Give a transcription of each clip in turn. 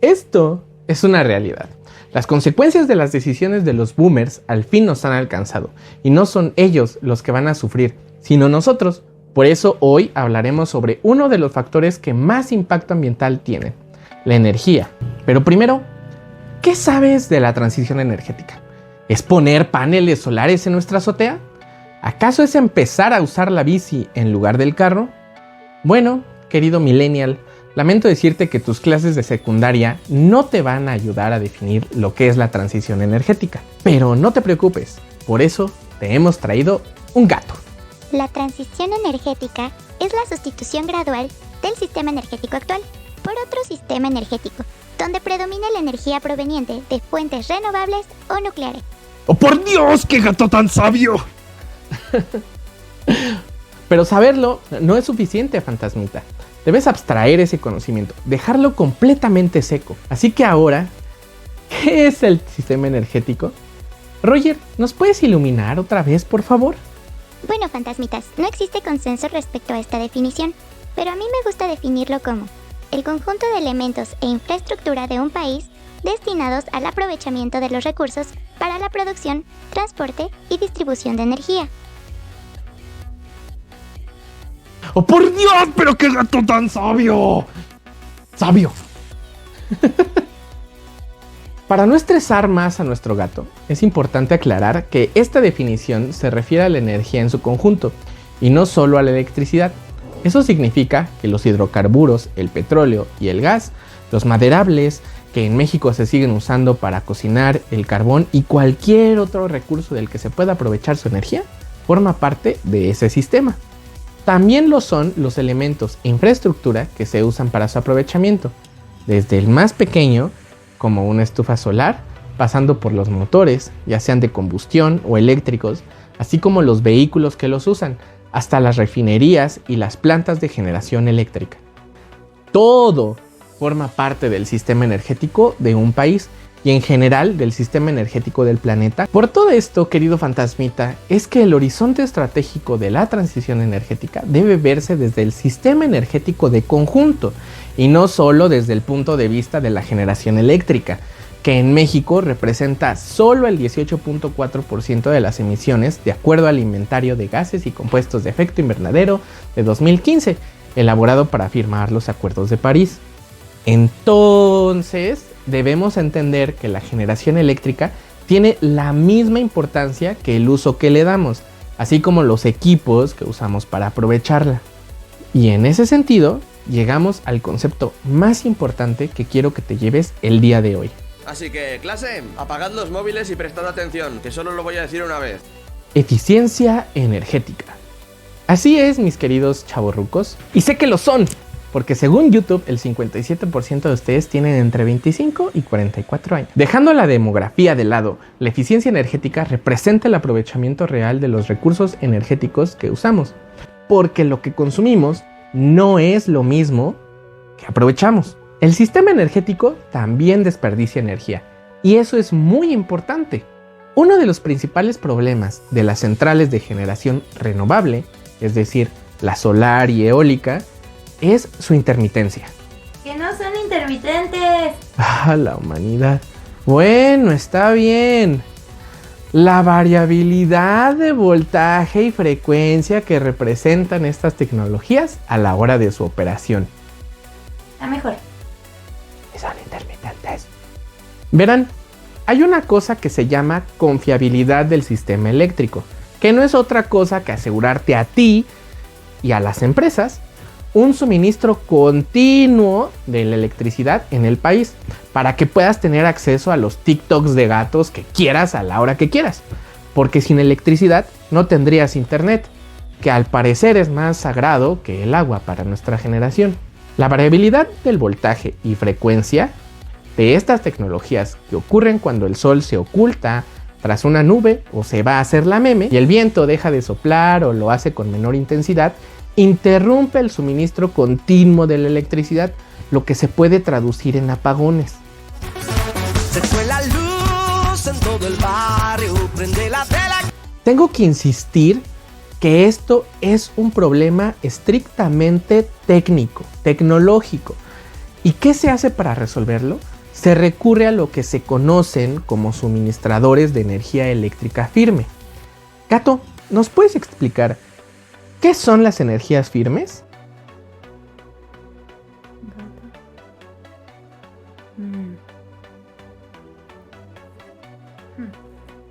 Esto es una realidad. Las consecuencias de las decisiones de los boomers al fin nos han alcanzado y no son ellos los que van a sufrir, sino nosotros. Por eso hoy hablaremos sobre uno de los factores que más impacto ambiental tienen, la energía. Pero primero, ¿qué sabes de la transición energética? ¿Es poner paneles solares en nuestra azotea? ¿Acaso es empezar a usar la bici en lugar del carro? Bueno, querido millennial, lamento decirte que tus clases de secundaria no te van a ayudar a definir lo que es la transición energética. Pero no te preocupes, por eso te hemos traído un gato. La transición energética es la sustitución gradual del sistema energético actual por otro sistema energético, donde predomina la energía proveniente de fuentes renovables o nucleares. ¡Oh, por Dios, qué gato tan sabio! Pero saberlo no es suficiente, fantasmita. Debes abstraer ese conocimiento, dejarlo completamente seco. Así que ahora, ¿qué es el sistema energético? Roger, ¿nos puedes iluminar otra vez, por favor? Bueno, fantasmitas, no existe consenso respecto a esta definición, pero a mí me gusta definirlo como el conjunto de elementos e infraestructura de un país destinados al aprovechamiento de los recursos para la producción, transporte y distribución de energía. ¡Oh, por Dios! ¡Pero qué gato tan sabio! ¡Sabio! Para no estresar más a nuestro gato, es importante aclarar que esta definición se refiere a la energía en su conjunto y no solo a la electricidad. Eso significa que los hidrocarburos, el petróleo y el gas, los maderables que en México se siguen usando para cocinar, el carbón y cualquier otro recurso del que se pueda aprovechar su energía, forma parte de ese sistema. También lo son los elementos e infraestructura que se usan para su aprovechamiento, desde el más pequeño, como una estufa solar, pasando por los motores, ya sean de combustión o eléctricos, así como los vehículos que los usan, hasta las refinerías y las plantas de generación eléctrica. Todo forma parte del sistema energético de un país y en general del sistema energético del planeta. Por todo esto, querido fantasmita, es que el horizonte estratégico de la transición energética debe verse desde el sistema energético de conjunto y no solo desde el punto de vista de la generación eléctrica, que en México representa solo el 18.4% de las emisiones de acuerdo al inventario de gases y compuestos de efecto invernadero de 2015, elaborado para firmar los acuerdos de París. Entonces, debemos entender que la generación eléctrica tiene la misma importancia que el uso que le damos, así como los equipos que usamos para aprovecharla. Y en ese sentido, llegamos al concepto más importante que quiero que te lleves el día de hoy. Así que, clase, apagad los móviles y prestad atención, que solo lo voy a decir una vez. Eficiencia energética. Así es, mis queridos chavorrucos, y sé que lo son, porque según YouTube, el 57% de ustedes tienen entre 25 y 44 años. Dejando la demografía de lado, la eficiencia energética representa el aprovechamiento real de los recursos energéticos que usamos, porque lo que consumimos no es lo mismo que aprovechamos. El sistema energético también desperdicia energía, y eso es muy importante. Uno de los principales problemas de las centrales de generación renovable, es decir, la solar y eólica, es su intermitencia. ¡Que no son intermitentes! ¡Ah, la humanidad! Bueno, está bien. La variabilidad de voltaje y frecuencia que representan estas tecnologías a la hora de su operación. A mejor. Son intermitentes. Verán, hay una cosa que se llama confiabilidad del sistema eléctrico, que no es otra cosa que asegurarte a ti y a las empresas un suministro continuo de la electricidad en el país para que puedas tener acceso a los TikToks de gatos que quieras a la hora que quieras. Porque sin electricidad no tendrías internet, que al parecer es más sagrado que el agua para nuestra generación. La variabilidad del voltaje y frecuencia de estas tecnologías que ocurren cuando el sol se oculta tras una nube o se va a hacer la meme y el viento deja de soplar o lo hace con menor intensidad, interrumpe el suministro continuo de la electricidad, lo que se puede traducir en apagones. Se fue la luz en todo el barrio, prende la tela. Tengo que insistir que esto es un problema estrictamente técnico, tecnológico, ¿Y qué se hace para resolverlo? Se recurre a lo que se conocen como suministradores de energía eléctrica firme. Gato, ¿nos puedes explicar qué son las energías firmes?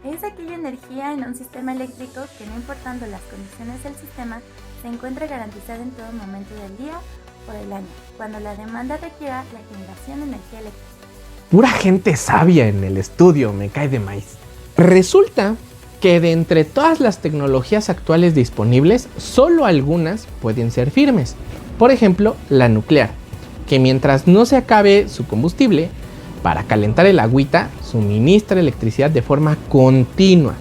Es aquella energía en un sistema eléctrico que, no importando las condiciones del sistema, se encuentra garantizada en todo momento del día o del año, cuando la demanda requiera la generación de energía eléctrica. Pura gente sabia en el estudio, me cae de maíz. Resulta que de entre todas las tecnologías actuales disponibles, solo algunas pueden ser firmes. Por ejemplo, la nuclear, que mientras no se acabe su combustible, para calentar el agüita, suministra electricidad de forma continua.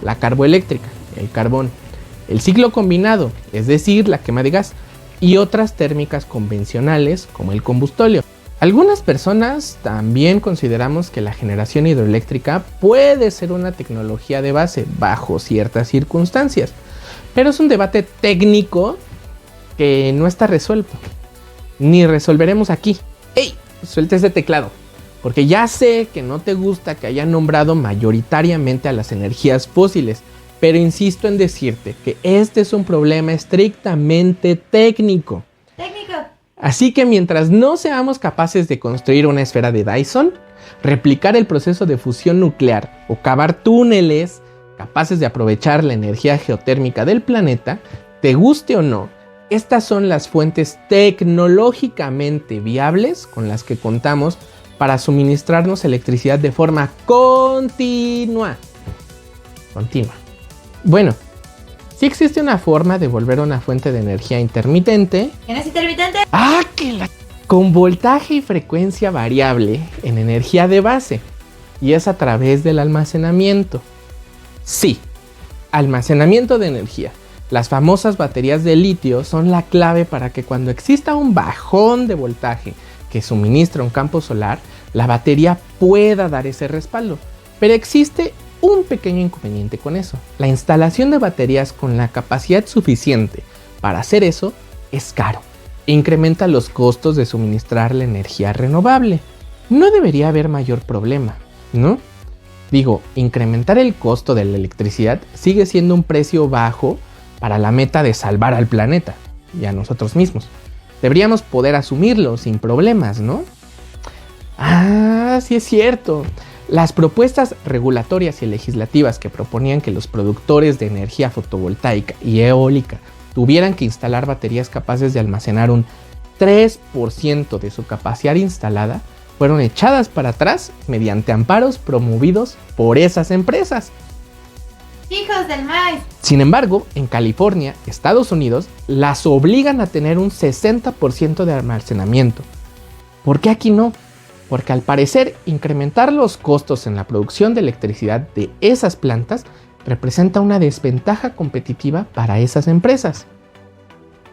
La carboeléctrica, el carbón, el ciclo combinado, es decir, la quema de gas, y otras térmicas convencionales como el combustóleo. Algunas personas también consideramos que la generación hidroeléctrica puede ser una tecnología de base bajo ciertas circunstancias, pero es un debate técnico que no está resuelto, ni resolveremos aquí. ¡Ey! Suelta ese teclado, porque ya sé que no te gusta que haya nombrado mayoritariamente a las energías fósiles, pero insisto en decirte que este es un problema estrictamente técnico. Así que mientras no seamos capaces de construir una esfera de Dyson, replicar el proceso de fusión nuclear o cavar túneles capaces de aprovechar la energía geotérmica del planeta, te guste o no, estas son las fuentes tecnológicamente viables con las que contamos para suministrarnos electricidad de forma continua. Bueno, sí existe una forma de volver una fuente de energía intermitente. ¿Quién es intermitente? Con voltaje y frecuencia variable en energía de base. Y es a través del almacenamiento. Sí, almacenamiento de energía. Las famosas baterías de litio son la clave para que cuando exista un bajón de voltaje que suministra un campo solar, la batería pueda dar ese respaldo. Pero existe un pequeño inconveniente con eso. La instalación de baterías con la capacidad suficiente para hacer eso es caro. Incrementa los costos de suministrar la energía renovable. No debería haber mayor problema, ¿no? Digo, incrementar el costo de la electricidad sigue siendo un precio bajo para la meta de salvar al planeta y a nosotros mismos. Deberíamos poder asumirlo sin problemas, ¿no? Sí es cierto. Las propuestas regulatorias y legislativas que proponían que los productores de energía fotovoltaica y eólica tuvieran que instalar baterías capaces de almacenar un 3% de su capacidad instalada fueron echadas para atrás mediante amparos promovidos por esas empresas. ¡Hijos del maíz! Sin embargo, en California, Estados Unidos, las obligan a tener un 60% de almacenamiento. ¿Por qué aquí no? Porque al parecer incrementar los costos en la producción de electricidad de esas plantas representa una desventaja competitiva para esas empresas.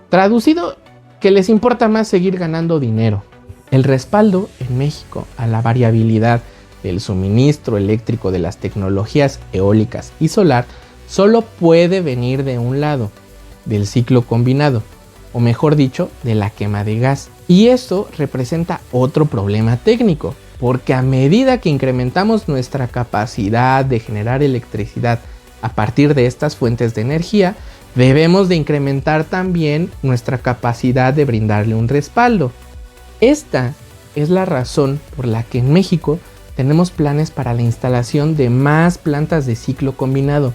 Traducido, que les importa más seguir ganando dinero. El respaldo en México a la variabilidad del suministro eléctrico de las tecnologías eólicas y solar solo puede venir de un lado, del ciclo combinado, o mejor dicho, de la quema de gas. Y eso representa otro problema técnico, porque a medida que incrementamos nuestra capacidad de generar electricidad a partir de estas fuentes de energía, debemos de incrementar también nuestra capacidad de brindarle un respaldo. Esta es la razón por la que en México tenemos planes para la instalación de más plantas de ciclo combinado,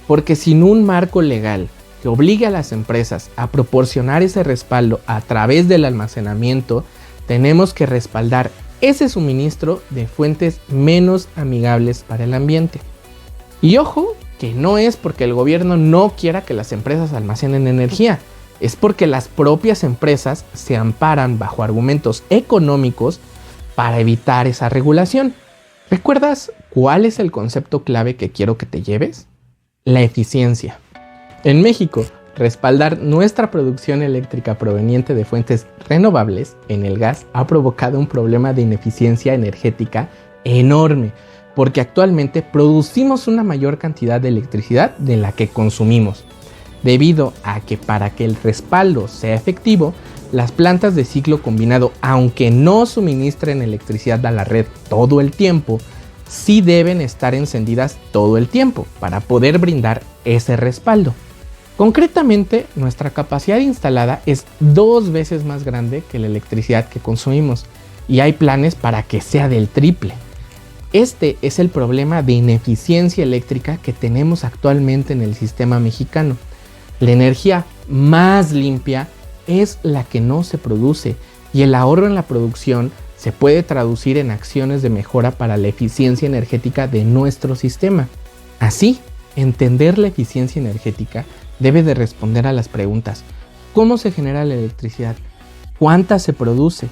porque sin un marco legal que obligue a las empresas a proporcionar ese respaldo a través del almacenamiento, tenemos que respaldar ese suministro de fuentes menos amigables para el ambiente. Y ojo, que no es porque el gobierno no quiera que las empresas almacenen energía, es porque las propias empresas se amparan bajo argumentos económicos para evitar esa regulación. ¿Recuerdas cuál es el concepto clave que quiero que te lleves? La eficiencia. En México, respaldar nuestra producción eléctrica proveniente de fuentes renovables en el gas ha provocado un problema de ineficiencia energética enorme, porque actualmente producimos una mayor cantidad de electricidad de la que consumimos, debido a que para que el respaldo sea efectivo, las plantas de ciclo combinado, aunque no suministren electricidad a la red todo el tiempo, sí deben estar encendidas todo el tiempo para poder brindar ese respaldo. Concretamente, nuestra capacidad instalada es 2 veces más grande que la electricidad que consumimos y hay planes para que sea del triple. Este es el problema de ineficiencia eléctrica que tenemos actualmente en el sistema mexicano. La energía más limpia es la que no se produce y el ahorro en la producción se puede traducir en acciones de mejora para la eficiencia energética de nuestro sistema. Así, entender la eficiencia energética debe de responder a las preguntas: ¿cómo se genera la electricidad? ¿Cuánta se produce?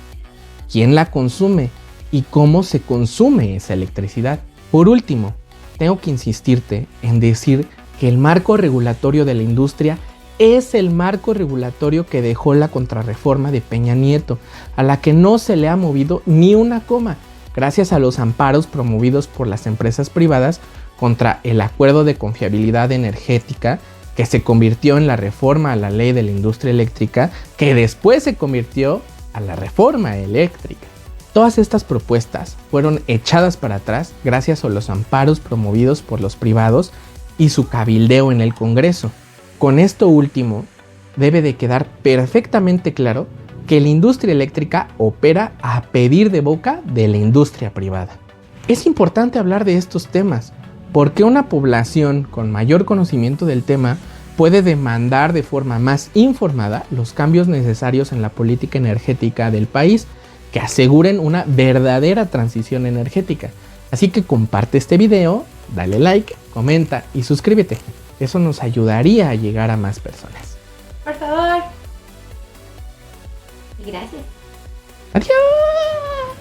¿Quién la consume? ¿Y cómo se consume esa electricidad? Por último, tengo que insistirte en decir que el marco regulatorio de la industria es el marco regulatorio que dejó la contrarreforma de Peña Nieto, a la que no se le ha movido ni una coma, gracias a los amparos promovidos por las empresas privadas contra el Acuerdo de Confiabilidad Energética, que se convirtió en la reforma a la Ley de la Industria Eléctrica, que después se convirtió a la Reforma Eléctrica. Todas estas propuestas fueron echadas para atrás gracias a los amparos promovidos por los privados y su cabildeo en el Congreso. Con esto último, debe de quedar perfectamente claro que la industria eléctrica opera a pedir de boca de la industria privada. Es importante hablar de estos temas, porque una población con mayor conocimiento del tema puede demandar de forma más informada los cambios necesarios en la política energética del país que aseguren una verdadera transición energética. Así que comparte este video, dale like, comenta y suscríbete. Eso nos ayudaría a llegar a más personas. Por favor. Y gracias. ¡Adiós!